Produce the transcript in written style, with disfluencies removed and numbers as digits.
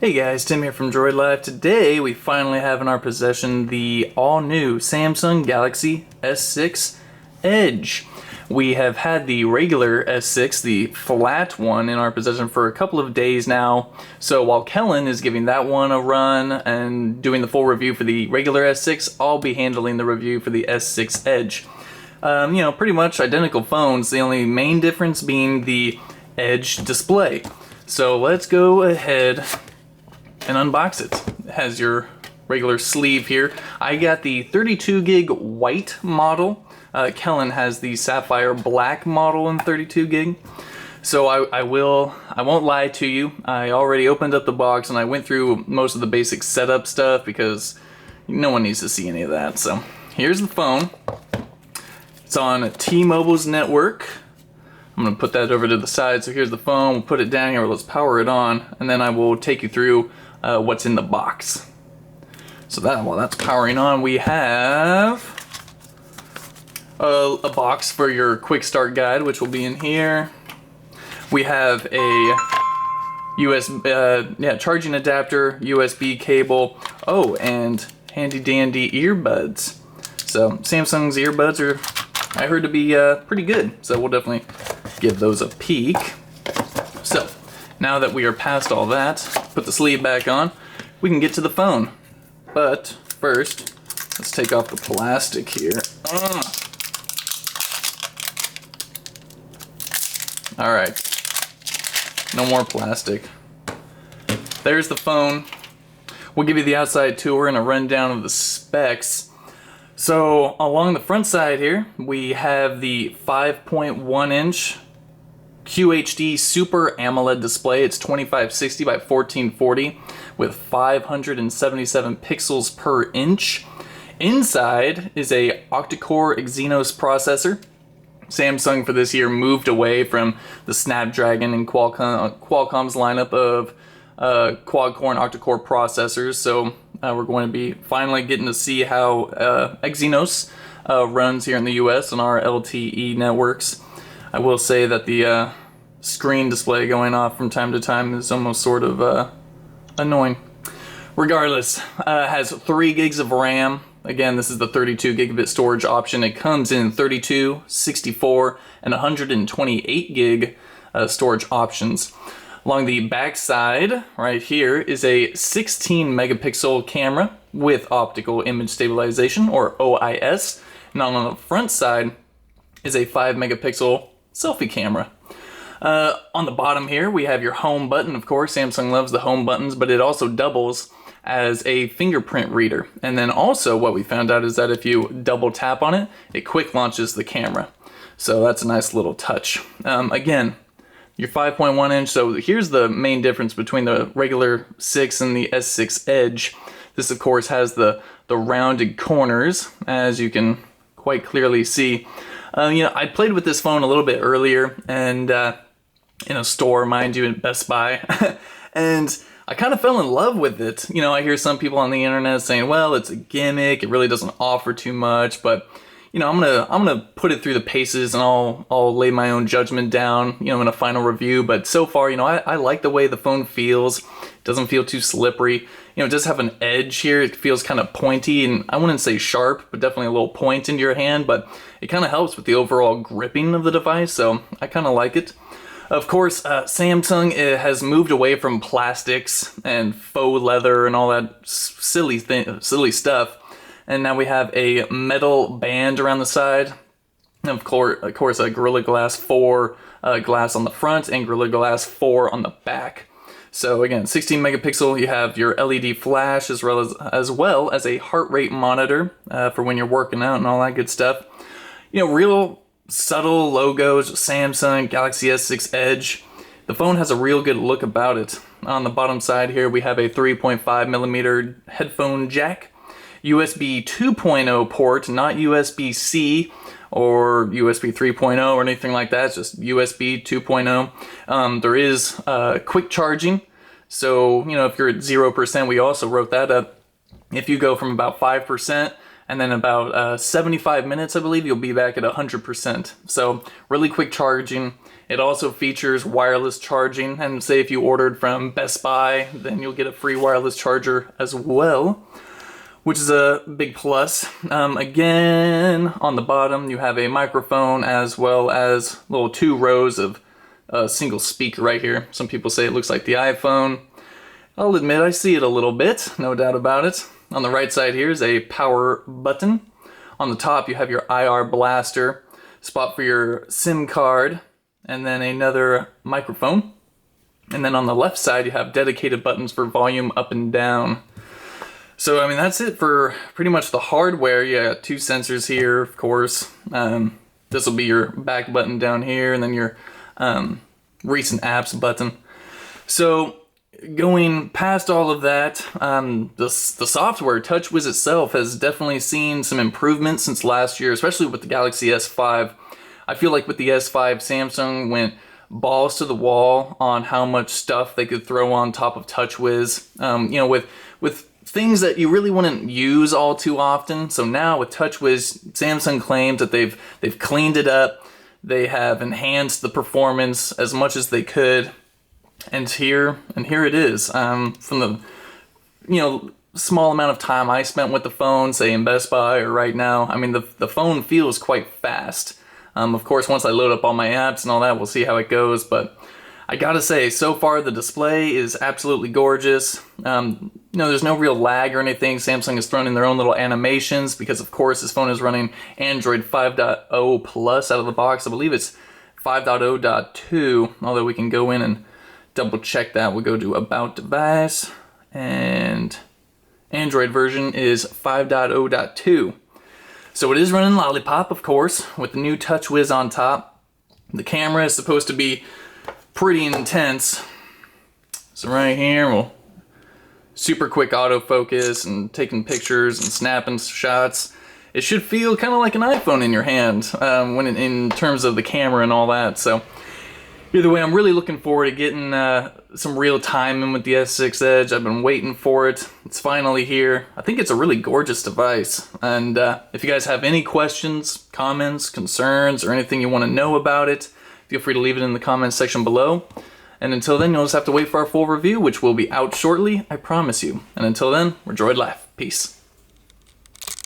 Hey guys, Tim here from Droid Live. Today we finally have in our possession the all-new Samsung Galaxy S6 Edge. We have had the regular S6, the flat one, in our possession for a couple of days now. So while Kellen is giving that one a run and doing the full review for the regular S6, I'll be handling the review for the S6 Edge. Pretty much identical phones, the only main difference being the Edge display. So let's go ahead and unbox it. It has your regular sleeve here. I got the 32 gig white model. Kellen has the sapphire black model in 32 gig. So I won't lie to you. I already opened up the box and I went through most of the basic setup stuff because no one needs to see any of that. So here's the phone. It's on T-Mobile's network. I'm gonna put that over to the side. So here's the phone. We'll put it down here. Let's power it on, and then I will take you through what's in the box. So while that's powering on, we have a box for your quick start guide, which will be in here. We have a charging adapter, USB cable. Oh, and handy dandy earbuds. So Samsung's earbuds are, I heard, to be pretty good. So we'll definitely give those a peek. So now that we are past all that, put the sleeve back on, we can get to the phone. But first, let's take off the plastic here. All right, no more plastic. There's the phone. We'll give you the outside tour and a rundown of the specs. So along the front side here, we have the 5.1 inch QHD Super AMOLED display. It's 2560 by 1440 with 577 pixels per inch. Inside is a octa-core Exynos processor. Samsung for this year moved away from the Snapdragon and Qualcomm's lineup of quad-core and octa-core processors. So we're going to be finally getting to see how Exynos runs here in the US on our LTE networks. I will say that the screen display going off from time to time is almost sort of annoying. Regardless, has 3 gigs of RAM. Again, this is the 32 gigabit storage option. It comes in 32, 64, and 128 gig storage options. Along the back side, right here, is a 16 megapixel camera with optical image stabilization, or OIS. And on the front side is a 5 megapixel selfie camera. On the bottom here, we have your home button. Of course, Samsung loves the home buttons, but it also doubles as a fingerprint reader. And then also what we found out is that if you double tap on it, it quick launches the camera. So that's a nice little touch. Again, your 5.1 inch. So here's the main difference between the regular 6 and the S6 Edge. This, of course, has the rounded corners, as you can quite clearly see. I played with this phone a little bit earlier, and in a store, mind you, at Best Buy, and I kind of fell in love with it. I hear some people on the internet saying, well, it's a gimmick, it really doesn't offer too much, but I'm gonna put it through the paces, and I'll lay my own judgment down, in a final review. But so far, I like the way the phone feels. It doesn't feel too slippery. It does have an edge here. It feels kind of pointy, and I wouldn't say sharp, but definitely a little point into your hand. But it kind of helps with the overall gripping of the device, so I kind of like it. Of course, Samsung has moved away from plastics and faux leather and all that silly stuff. And now we have a metal band around the side. And of course, a Gorilla Glass 4 glass on the front and Gorilla Glass 4 on the back. So again, 16 megapixel, you have your LED flash as well as a heart rate monitor for when you're working out and all that good stuff. Real subtle logos, Samsung, Galaxy S6 Edge. The phone has a real good look about it. On the bottom side here, we have a 3.5 millimeter headphone jack. USB 2.0 port, not USB-C or USB 3.0 or anything like that. It's just USB 2.0. There is quick charging. So, if you're at 0%, we also wrote that up. If you go from about 5%, and then about 75 minutes, I believe, you'll be back at 100%. So really quick charging. It also features wireless charging, and say if you ordered from Best Buy, then you'll get a free wireless charger as well, which is a big plus. Again, on the bottom you have a microphone as well as little 2 rows of a single speaker right here. Some people say it looks like the iPhone. I'll admit I see it a little bit, no doubt about it. On the right side here is a power button. On the top you have your IR blaster, spot for your SIM card, and then another microphone. And then on the left side you have dedicated buttons for volume up and down. So I mean that's it for pretty much the hardware. You got 2 sensors here, of course. This will be your back button down here, and then your recent apps button. So going past all of that, the software, TouchWiz itself, has definitely seen some improvements since last year, especially with the Galaxy S5. I feel like with the S5, Samsung went balls to the wall on how much stuff they could throw on top of TouchWiz. You know, with things that you really wouldn't use all too often. So now with TouchWiz, Samsung claims that they've cleaned it up. They have enhanced the performance as much as they could. And here it is. From the small amount of time I spent with the phone, say in Best Buy or right now, I mean the phone feels quite fast. Of course, once I load up all my apps and all that, we'll see how it goes. But I gotta say, so far the display is absolutely gorgeous. There's no real lag or anything. Samsung has thrown in their own little animations because, of course, this phone is running Android 5.0 Plus out of the box. I believe it's 5.0.2, although we can go in and double check that. We'll go to About Device, and Android version is 5.0.2. So it is running Lollipop, of course, with the new TouchWiz on top. The camera is supposed to be pretty intense. So right here, we'll super quick autofocus and taking pictures and snapping shots. It should feel kind of like an iPhone in your hand in terms of the camera and all that. So either way, I'm really looking forward to getting some real time in with the S6 Edge. I've been waiting for it. It's finally here. I think it's a really gorgeous device. And if you guys have any questions, comments, concerns, or anything you want to know about it, feel free to leave it in the comments section below. And until then, you'll just have to wait for our full review, which will be out shortly, I promise you. And until then, we're Droid Life. Peace.